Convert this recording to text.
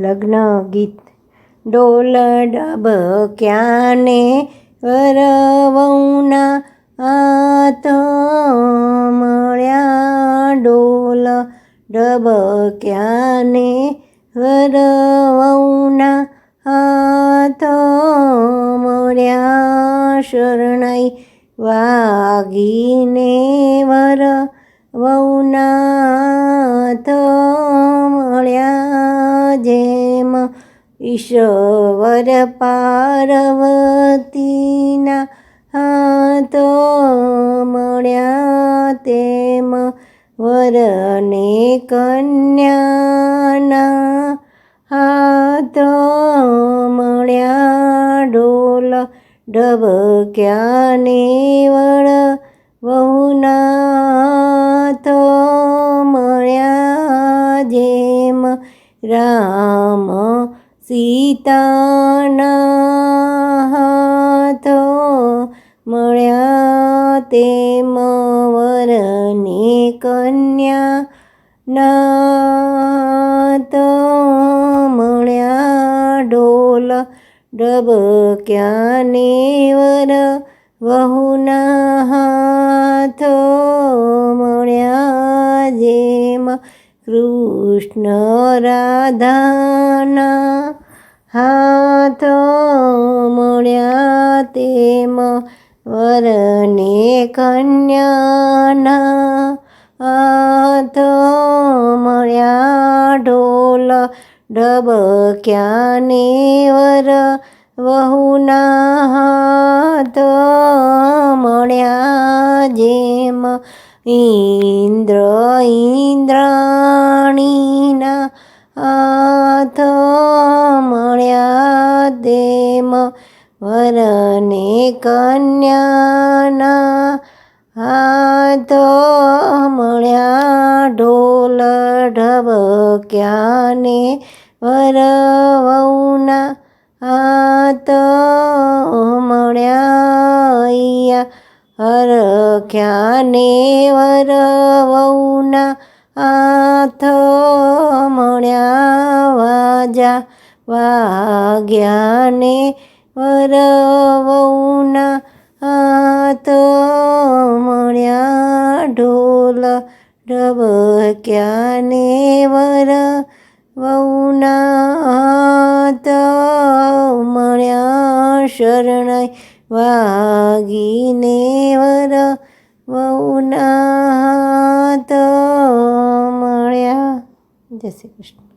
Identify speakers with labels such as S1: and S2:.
S1: લગ્ન ગીત. ડોલ ડબક્યાને વરવઉના હાથ મળ્યા. ડોલ ડબક્યાને વરવઉના હાથ મળ્યા. શરણાઈ વાગીને વરવઉના હાથ મળ્યા. જેમ ઈશ્વર પાર્વતીના હાથ મળ્યા, તેમ વરને કન્યાના હાથ મળ્યા. ડોલ ડબક્યાને વરવઉના હાથ મળ્યા. જેમ રામ સીતાના હાથ મળ્યા, તેમ વરને કન્યાના હાથ મળ્યા. ડોલ ડબક્યાને વરવઉના હાથ મળ્યા. જેમ કૃષ્ણ રાધાના હાથ મળ્યા, તેમ વરને કન્યાના હાથ મળ્યા. ઢોલ ડબક્યાને વરવઉના હાથ મળ્યા. જેમ ઇન્દ્ર ઇન્દ્રાણીના હાથ મળ્યા, તેમ વરને કન્યાના હાથ મળ્યા. ઢોલ ઢબક્યાને વરવઉના હાથ મળ્યા. હરખ્યાને વરવઉના હાથ મળ્યા. વાજા વાગ્યાને વરવઉના હાથ મળ્યા. ઢોલ ડબક્યાને વરવઉના હાથ મળ્યા. શરણાઈ વાગીને વરવઉના હાથ મળ્યા. જય શ્રી કૃષ્ણ.